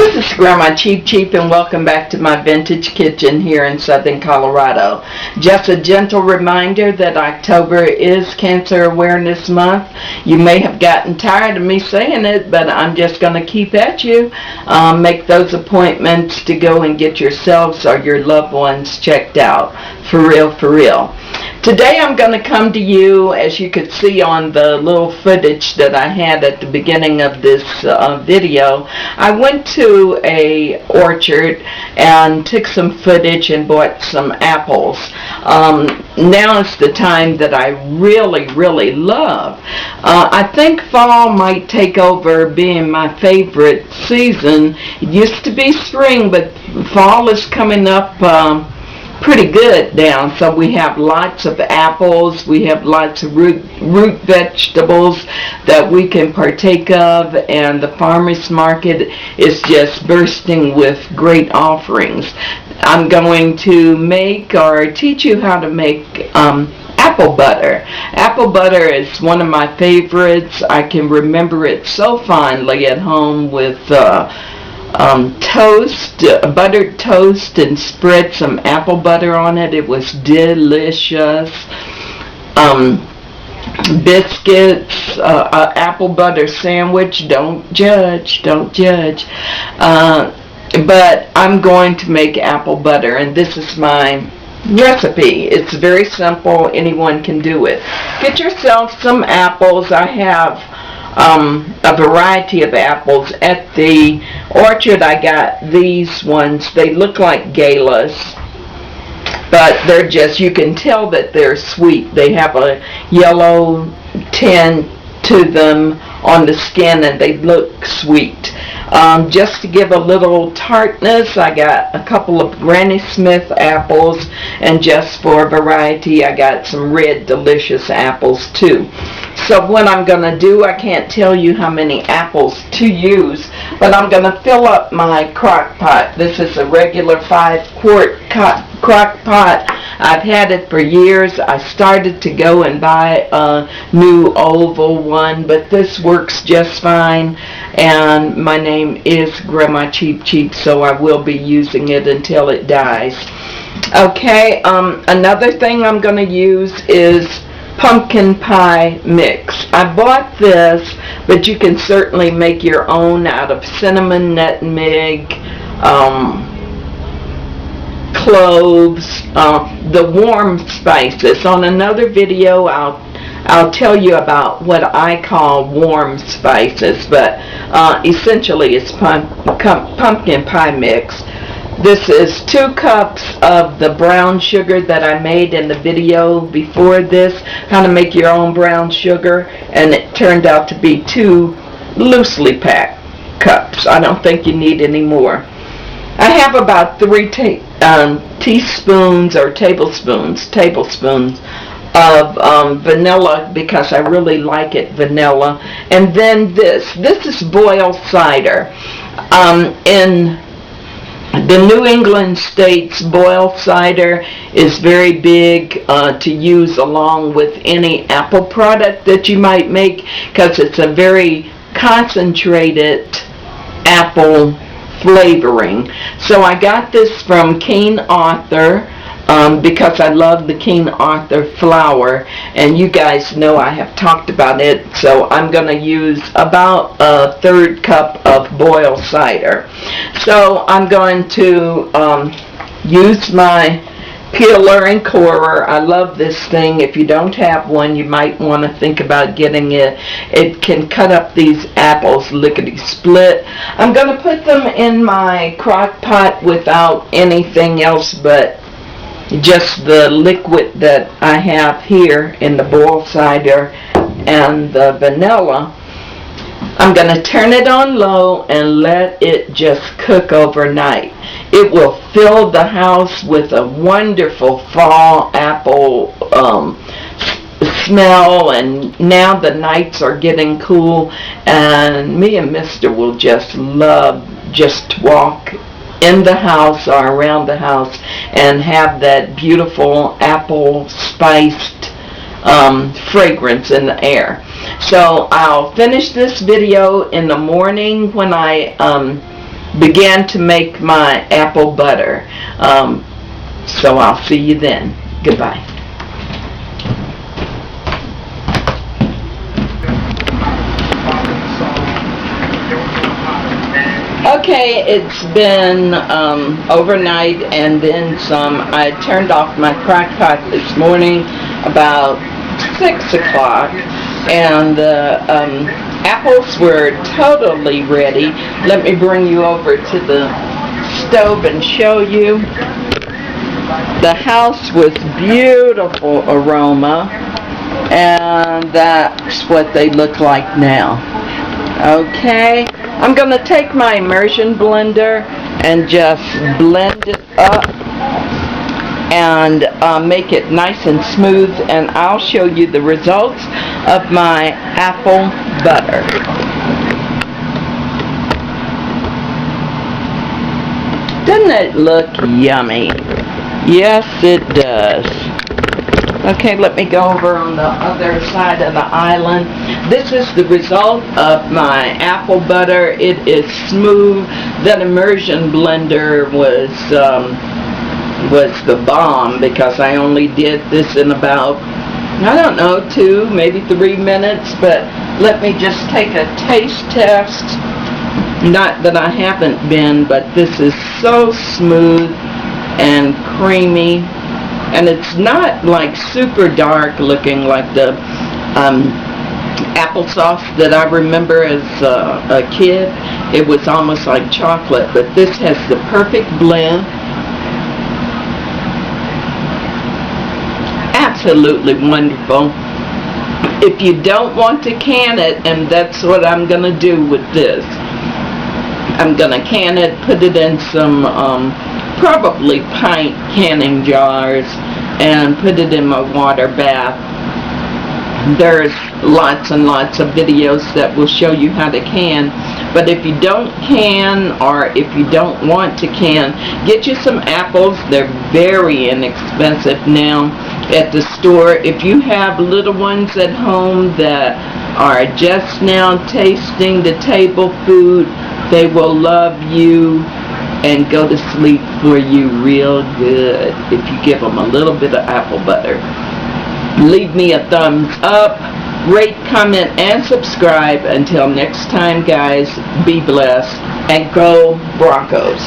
This is Grandma Cheap, and welcome back to my vintage kitchen here in southern Colorado. Just a gentle reminder that October is Cancer Awareness Month. You may have gotten tired of me saying it, but I'm just going to keep at you. Make those appointments to go and get yourselves or your loved ones checked out. For real, for real. Today I'm going to come to you, as you could see on the little footage that I had at the beginning of this video. I went to a orchard and took some footage and bought some apples. Now is the time that I really love. I think fall might take over being my favorite season. It used to be spring, but fall is coming up pretty good now. So we have lots of apples, we have lots of root vegetables that we can partake of, and the farmers market is just bursting with great offerings. I'm going to make or teach you how to make apple butter. Apple butter is one of my favorites. I can remember it so fondly at home with buttered toast, and spread some apple butter on it. It was delicious. Biscuits, apple butter sandwich. Don't judge. But I'm going to make apple butter, and this is my recipe. It's very simple. Anyone can do it. Get yourself some apples. I have a variety of apples. At the orchard I got these ones. They look like galas, but they're just, you can tell that they're sweet. They have a yellow tint to them on the skin, and they look sweet. Just to give a little tartness, I got a couple of Granny Smith apples, and just for variety I got some red delicious apples too. So what I'm going to do, I can't tell you how many apples to use, but I'm going to fill up my crock pot. This is a regular 5-quart crock pot. I've had it for years. I started to go and buy a new oval one, but this works just fine, and my name is Grandma Cheap, so I will be using it until it dies. Okay, another thing I'm going to use is pumpkin pie mix. I bought this, but you can certainly make your own out of cinnamon, nutmeg, cloves, the warm spices. On another video I'll tell you about what I call warm spices, but essentially it's pumpkin pie mix. This is 2 cups of the brown sugar that I made in the video before this, how to make your own brown sugar, and it turned out to be 2 loosely packed cups. I don't think you need any more. I have about 3 teaspoons or tablespoons of vanilla, because I really like it vanilla. And then this is boiled cider. In the New England states, boiled cider is very big to use along with any apple product that you might make, because it's a very concentrated apple flavoring. So I got this from King Arthur, because I love the King Arthur flour, and you guys know I have talked about it. So I'm going to use about a 1/3 cup of boiled cider. So I'm going to use my peeler and corer. I love this thing. If you don't have one, you might want to think about getting it. It can cut up these apples lickety-split. I'm going to put them in my crock pot without anything else but just the liquid that I have here in the boiled cider and the vanilla. I'm going to turn it on low and let it just cook overnight. It will fill the house with a wonderful fall apple smell, and now the nights are getting cool, and me and Mr. will just love just to walk in the house or around the house and have that beautiful apple spiced fragrance in the air. So I'll finish this video in the morning when I begin to make my apple butter. So I'll see you then. Goodbye. Okay, it's been overnight and then some. I turned off my crock pot this morning about 6 o'clock, and the apples were totally ready. Let me bring you over to the stove and show you. The house was beautiful aroma, and that's what they look like now. Okay, I'm going to take my immersion blender and just blend it up and make it nice and smooth, and I'll show you the results of my apple butter. Doesn't it look yummy? Yes, it does. Okay, let me go over on the other side of the island. This is the result of my apple butter. It is smooth. That immersion blender was the bomb, because I only did this in about, I don't know, 2, maybe 3 minutes. But let me just take a taste test. Not that I haven't been, but this is so smooth and creamy. And it's not like super dark looking like the applesauce that I remember as a kid. It was almost like chocolate, but this has the perfect blend. Absolutely wonderful. If you don't want to can it, and that's what I'm going to do with this, I'm going to can it, put it in some probably pint canning jars, and put it in my water bath. There's lots and lots of videos that will show you how to can. But if you don't can, or if you don't want to can, get you some apples. They're very inexpensive now at the store. If you have little ones at home that are just now tasting the table food, they will love you and go to sleep for you real good if you give them a little bit of apple butter. Leave me a thumbs up, rate, comment, and subscribe. Until next time, guys, be blessed and go Broncos.